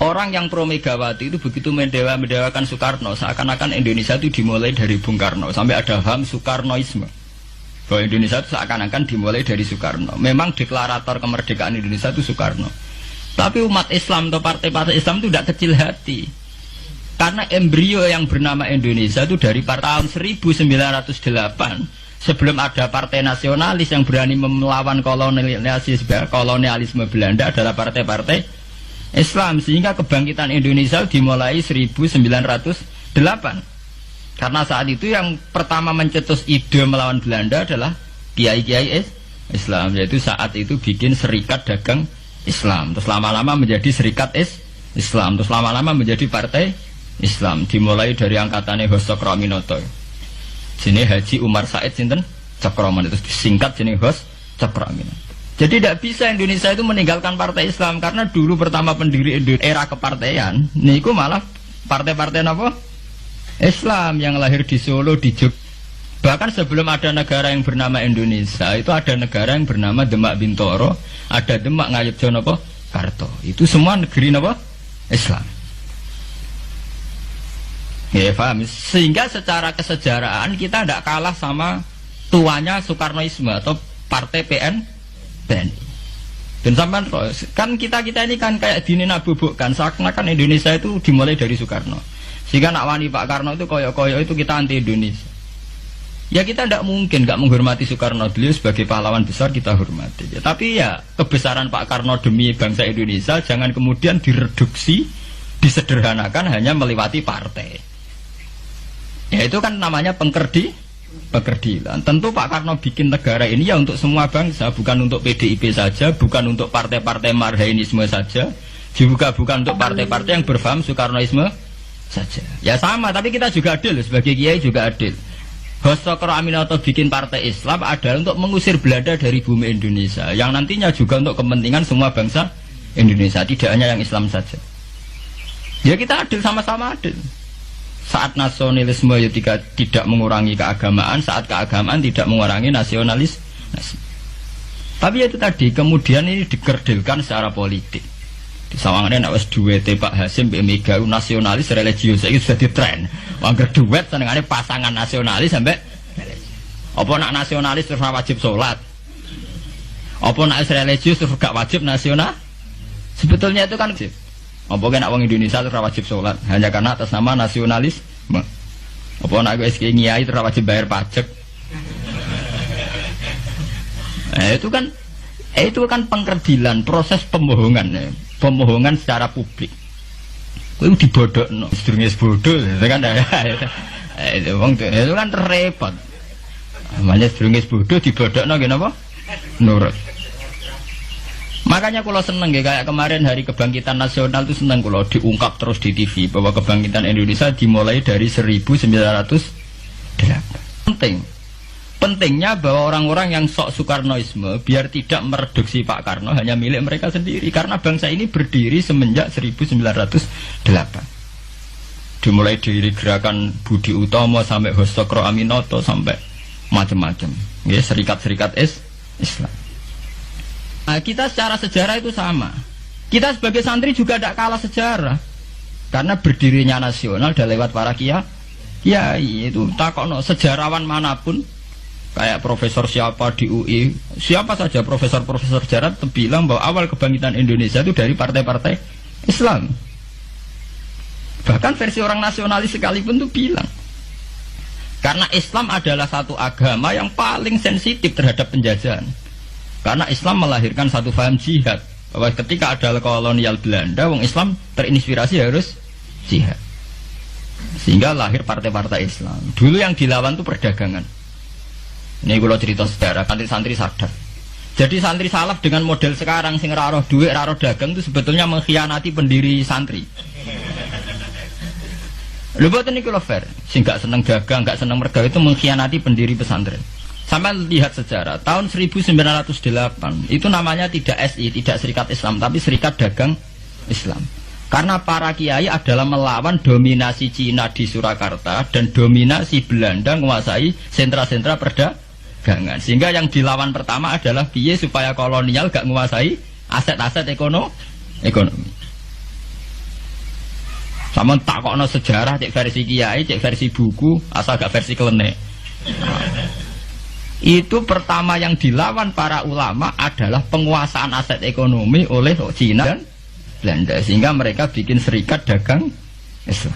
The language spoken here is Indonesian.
Orang yang pro Megawati itu begitu mendewakan Soekarno, seakan-akan Indonesia itu dimulai dari Bung Karno, sampai ada paham Soekarnoisme. Bahwa Indonesia itu seakan-akan dimulai dari Soekarno. Memang deklarator kemerdekaan Indonesia itu Soekarno. Tapi umat Islam atau partai-partai Islam itu tidak kecil hati. Karena embrio yang bernama Indonesia itu dari tahun 1908, sebelum ada partai nasionalis yang berani melawan kolonialisme Belanda adalah partai-partai Islam. Sehingga kebangkitan Indonesia dimulai 1908. Karena saat itu yang pertama mencetus ide melawan Belanda adalah kiai-kiai Islam. Yaitu saat itu bikin serikat dagang Islam. Terus lama-lama menjadi serikat Islam. Terus lama-lama menjadi partai Islam. Dimulai dari angkatannya Hos Cokroaminoto. Sini Haji Umar Said sinten Cokroman, itu disingkat jenis Hos Cokroaminoto. Jadi tidak bisa Indonesia itu meninggalkan partai Islam, karena dulu pertama pendiri era kepartaian niku malah partai-partai apa? Islam yang lahir di Solo, di Jogja. Bahkan sebelum ada negara yang bernama Indonesia, itu ada negara yang bernama Demak Bintoro, ada Demak Ngayogyakarta apa? Karto. Itu semua negeri apa? Islam. Ya paham. Sehingga secara kesejarahan kita tidak kalah sama tuanya Soekarnoisme atau partai PNI. Dan sampai kan kita ini kan kayak dinabubukkan seakan-akan Indonesia itu dimulai dari Soekarno. Sehingga nak wani Pak Karno itu koyok-koyok itu kita anti Indonesia. Ya kita tidak mungkin nggak menghormati Soekarno, beliau sebagai pahlawan besar kita hormati. Ya, tapi ya kebesaran Pak Karno demi bangsa Indonesia jangan kemudian direduksi, disederhanakan hanya melewati partai. Ya itu kan namanya pekerdilan. Tentu Pak Karno bikin negara ini ya untuk semua bangsa, bukan untuk PDIP saja, bukan untuk partai-partai marhainisme saja, juga bukan untuk partai-partai yang berfaham Soekarnoisme saja. Ya sama, tapi kita juga adil, sebagai kiai juga adil. Hos Cokroaminoto bikin partai Islam adalah untuk mengusir Belanda dari bumi Indonesia, yang nantinya juga untuk kepentingan semua bangsa Indonesia, tidak hanya yang Islam saja. Ya kita adil, sama-sama adil. Saat nasionalisme ya tidak mengurangi keagamaan, saat keagamaan tidak mengurangi nasionalis. Tapi itu tadi kemudian ini dikerdilkan secara politik. Di sawangannya nak wis duwete Pak Hasim Mbak Mega nasionalis religius itu sudah ditren. Angger duet senengane pasangan nasionalis sampai apa nak nasionalis terus wajib sholat. Apa nak religius terus gak wajib nasional? Sebetulnya itu kan wajib. Apa kena wong Indonesia terus wajib sholat hanya karena atas nama nasionalisme? Apa nak gue ngiyai terus wajib bayar pajak? Itu kan pengkerdilan, proses pembohongan ya. Pembohongan secara publik. Itu dibodokno, sedurunge bodoh, itu kan itu kan repot. Namanya sedurunge bodoh dibodokno kenapa? Nurut. Makanya kalau seneng ya, kayak kemarin Hari Kebangkitan Nasional itu seneng kalau diungkap terus di TV bahwa kebangkitan Indonesia dimulai dari 1908. Pentingnya bahwa orang-orang yang sok Soekarnoisme biar tidak mereduksi Pak Karno hanya milik mereka sendiri, karena bangsa ini berdiri semenjak 1908. Dimulai dari gerakan Budi Utomo sampai Hos Cokroaminoto sampai macam-macam. Ya, serikat-serikat Islam. Nah, kita secara sejarah itu sama. Kita sebagai santri juga tidak kalah sejarah. Karena berdirinya nasional sudah lewat para kiai itu. Takono sejarawan manapun, kayak profesor siapa di UI, siapa saja profesor-profesor sejarah bilang bahwa awal kebangkitan Indonesia itu dari partai-partai Islam. Bahkan versi orang nasionalis sekalipun itu bilang. Karena Islam adalah satu agama yang paling sensitif terhadap penjajahan. Karena Islam melahirkan satu paham jihad, bahwa ketika ada kolonial Belanda, wong Islam terinspirasi harus jihad. Sehingga lahir partai-partai Islam. Dulu yang dilawan itu perdagangan. Ini kalau cerita sejarah, santri-santri sadar. Jadi santri salaf dengan model sekarang sing raro duit, raro dagang itu sebetulnya mengkhianati pendiri santri. Lho boten niku lho fair. Sing gak seneng dagang, gak seneng mergawe itu mengkhianati pendiri pesantren. Sampai lihat sejarah, tahun 1908 itu namanya tidak SI, tidak Serikat Islam, tapi Serikat Dagang Islam. Karena para kiai adalah melawan dominasi Cina di Surakarta dan dominasi Belanda menguasai sentra-sentra perdagangan. Sehingga yang dilawan pertama adalah piye supaya kolonial gak menguasai aset-aset ekonomi. Sama takokno sejarah cek versi kiai, cek versi buku, asal gak versi klenek. Itu pertama yang dilawan para ulama adalah penguasaan aset ekonomi oleh Cina dan Belanda, sehingga mereka bikin serikat dagang Islam.